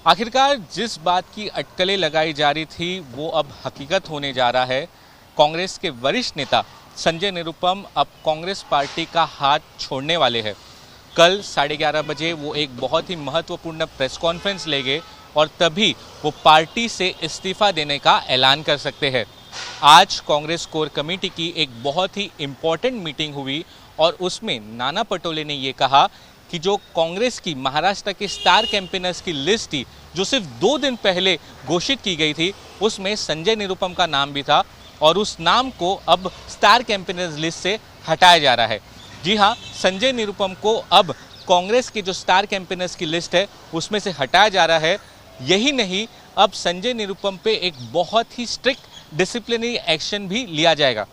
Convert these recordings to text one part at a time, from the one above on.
आखिरकार जिस बात की अटकलें लगाई जा रही थी वो अब हकीकत होने जा रहा है। कांग्रेस के वरिष्ठ नेता संजय निरुपम अब कांग्रेस पार्टी का हाथ छोड़ने वाले हैं। कल 11:30 बजे वो एक बहुत ही महत्वपूर्ण प्रेस कॉन्फ्रेंस लेंगे और तभी वो पार्टी से इस्तीफा देने का ऐलान कर सकते हैं। आज कांग्रेस कोर कमेटी की एक बहुत ही इम्पोर्टेंट मीटिंग हुई और उसमें नाना पटोले ने ये कहा कि जो कांग्रेस की महाराष्ट्र के स्टार कैंपेनर्स की लिस्ट थी जो सिर्फ 2 दिन पहले घोषित की गई थी, उसमें संजय निरुपम का नाम भी था और उस नाम को अब स्टार कैंपेनर्स लिस्ट से हटाया जा रहा है। जी हाँ, संजय निरुपम को अब कांग्रेस के जो स्टार कैंपेनर्स की लिस्ट है उसमें से हटाया जा रहा है। यही नहीं, अब संजय निरुपम पे एक बहुत ही स्ट्रिक्ट डिसिप्लिनरी एक्शन भी लिया जाएगा।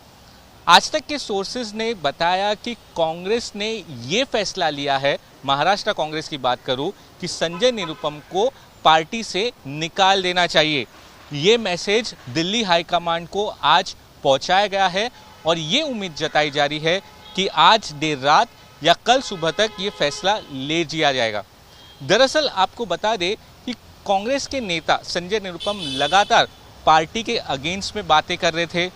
आज तक के सोर्सेज ने बताया कि कांग्रेस ने ये फैसला लिया है, महाराष्ट्र कांग्रेस की बात करूं, कि संजय निरुपम को पार्टी से निकाल देना चाहिए। ये मैसेज दिल्ली हाईकमांड को आज पहुंचाया गया है और ये उम्मीद जताई जा रही है कि आज देर रात या कल सुबह तक ये फैसला ले लिया जाएगा। दरअसल आपको बता दें कि कांग्रेस के नेता संजय निरुपम लगातार पार्टी के अगेंस्ट में बातें कर रहे थे।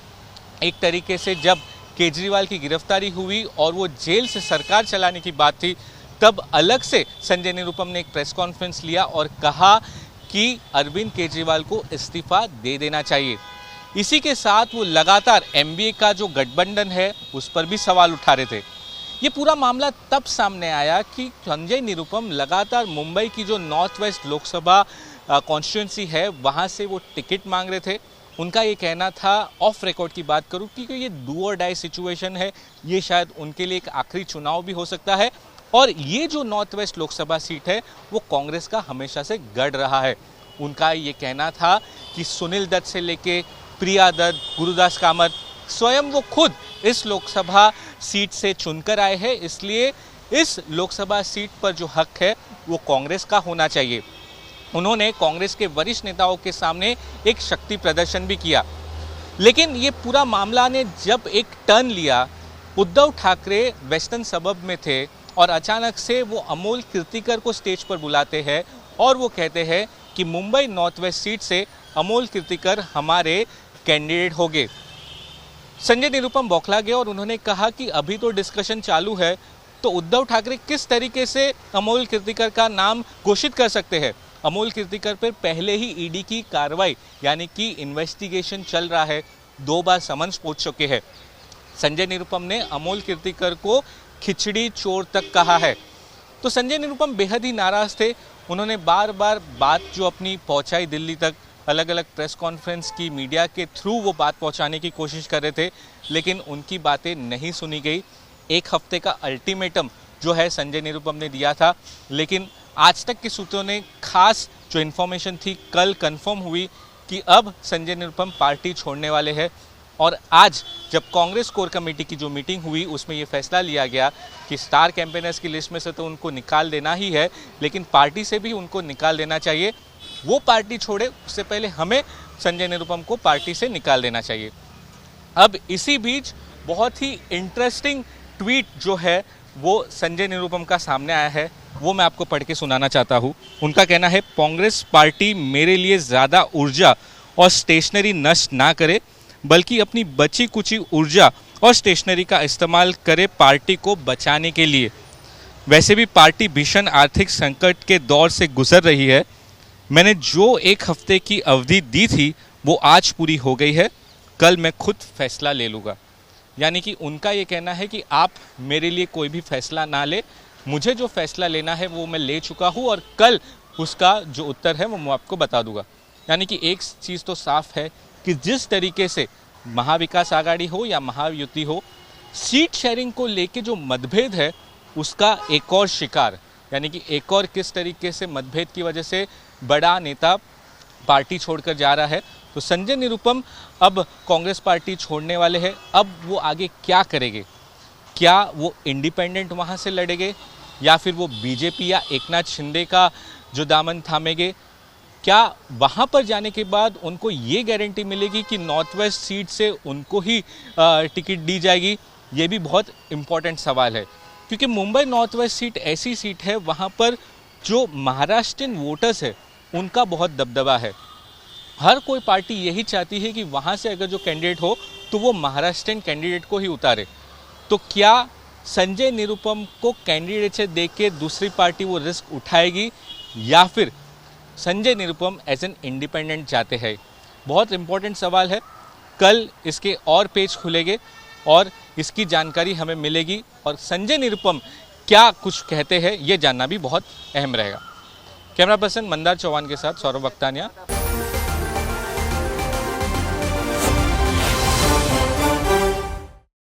एक तरीके से जब केजरीवाल की गिरफ्तारी हुई और वो जेल से सरकार चलाने की बात थी, तब अलग से संजय निरुपम ने एक प्रेस कॉन्फ्रेंस लिया और कहा कि अरविंद केजरीवाल को इस्तीफा दे देना चाहिए। इसी के साथ वो लगातार एमबीए का जो गठबंधन है उस पर भी सवाल उठा रहे थे। ये पूरा मामला तब सामने आया कि संजय निरुपम लगातार मुंबई की जो नॉर्थ वेस्ट लोकसभा कॉन्स्टिट्यूंसी है वहाँ से वो टिकट मांग रहे थे। उनका ये कहना था, ऑफ रिकॉर्ड की बात करूं, क्योंकि ये डू और डाई सिचुएशन है, ये शायद उनके लिए एक आखिरी चुनाव भी हो सकता है और ये जो नॉर्थ वेस्ट लोकसभा सीट है वो कांग्रेस का हमेशा से गढ़ रहा है। उनका ये कहना था कि सुनील दत्त से लेके प्रिया दत्त, गुरुदास कामत, स्वयं वो खुद इस लोकसभा सीट से चुनकर आए हैं, इसलिए इस लोकसभा सीट पर जो हक है वो कांग्रेस का होना चाहिए। उन्होंने कांग्रेस के वरिष्ठ नेताओं के सामने एक शक्ति प्रदर्शन भी किया। लेकिन ये पूरा मामला ने जब एक टर्न लिया, उद्धव ठाकरे वेस्टर्न सबब में थे और अचानक से वो अमोल कीर्तिकर को स्टेज पर बुलाते हैं और वो कहते हैं कि मुंबई नॉर्थ वेस्ट सीट से अमोल कीर्तिकर हमारे कैंडिडेट होंगे। संजय निरुपम बौखला गए और उन्होंने कहा कि अभी तो डिस्कशन चालू है, तो उद्धव ठाकरे किस तरीके से अमोल कीर्तिकर का नाम घोषित कर सकते हैं। अमोल कीर्तिकर पर पहले ही ईडी की कार्रवाई यानी कि इन्वेस्टिगेशन चल रहा है, 2 बार समन्स पहुंच चुके हैं। संजय निरुपम ने अमोल कीर्तिकर को खिचड़ी चोर तक कहा है। तो संजय निरुपम बेहद ही नाराज थे। उन्होंने बार बार बात जो अपनी पहुंचाई दिल्ली तक, अलग अलग प्रेस कॉन्फ्रेंस की, मीडिया के थ्रू वो बात पहुंचाने की कोशिश कर रहे थे, लेकिन उनकी बातें नहीं सुनी गई। 1 हफ्ते का अल्टीमेटम जो है संजय निरुपम ने दिया था, लेकिन आज तक के सूत्रों ने खास जो इन्फॉर्मेशन थी कल कंफर्म हुई कि अब संजय निरुपम पार्टी छोड़ने वाले हैं। और आज जब कांग्रेस कोर कमेटी की जो मीटिंग हुई उसमें ये फैसला लिया गया कि स्टार कैंपेनर्स की लिस्ट में से तो उनको निकाल देना ही है, लेकिन पार्टी से भी उनको निकाल देना चाहिए। वो पार्टी छोड़े उससे पहले हमें संजय निरुपम को पार्टी से निकाल देना चाहिए। अब इसी बीच बहुत ही इंटरेस्टिंग ट्वीट जो है वो संजय निरुपम का सामने आया है, वो मैं आपको पढ़ के सुनाना चाहता हूँ। उनका कहना है, कांग्रेस पार्टी मेरे लिए ज़्यादा ऊर्जा और स्टेशनरी नष्ट ना करे, बल्कि अपनी बची कुची ऊर्जा और स्टेशनरी का इस्तेमाल करे पार्टी को बचाने के लिए। वैसे भी पार्टी भीषण आर्थिक संकट के दौर से गुजर रही है। मैंने जो 1 हफ्ते की अवधि दी थी वो आज पूरी हो गई है, कल मैं खुद फैसला ले लूँगा। यानी कि उनका ये कहना है कि आप मेरे लिए कोई भी फैसला ना ले, मुझे जो फैसला लेना है वो मैं ले चुका हूँ और कल उसका जो उत्तर है वो मैं आपको बता दूंगा। यानी कि एक चीज़ तो साफ है कि जिस तरीके से महाविकास आघाड़ी हो या महायुति हो, सीट शेयरिंग को लेके जो मतभेद है उसका एक और शिकार, यानी कि एक और किस तरीके से मतभेद की वजह से बड़ा नेता पार्टी छोड़कर जा रहा है। तो संजय निरुपम अब कांग्रेस पार्टी छोड़ने वाले हैं। अब वो आगे क्या करेंगे? क्या वो इंडिपेंडेंट वहाँ से लड़ेंगे या फिर वो बीजेपी या एकनाथ शिंदे का जो दामन थामेंगे? क्या वहाँ पर जाने के बाद उनको ये गारंटी मिलेगी कि नॉर्थ वेस्ट सीट से उनको ही टिकट दी जाएगी? ये भी बहुत इम्पोर्टेंट सवाल है, क्योंकि मुंबई नॉर्थ वेस्ट सीट ऐसी सीट है वहाँ पर जो महाराष्ट्रियन वोटर्स है उनका बहुत दबदबा है। हर कोई पार्टी यही चाहती है कि वहाँ से अगर जो कैंडिडेट हो तो वो महाराष्ट्रियन कैंडिडेट को ही उतारे। तो क्या संजय निरुपम को कैंडिडेट से देख के दूसरी पार्टी वो रिस्क उठाएगी या फिर Sanjay Nirupam as an independent जाते हैं? बहुत इंपॉर्टेंट सवाल है। कल इसके और पेज खुलेंगे और इसकी जानकारी हमें मिलेगी और संजय निरुपम क्या कुछ कहते हैं ये जानना भी बहुत अहम रहेगा। कैमरा पर्सन मंदार चौहान के साथ सौरभ बख्तानिया।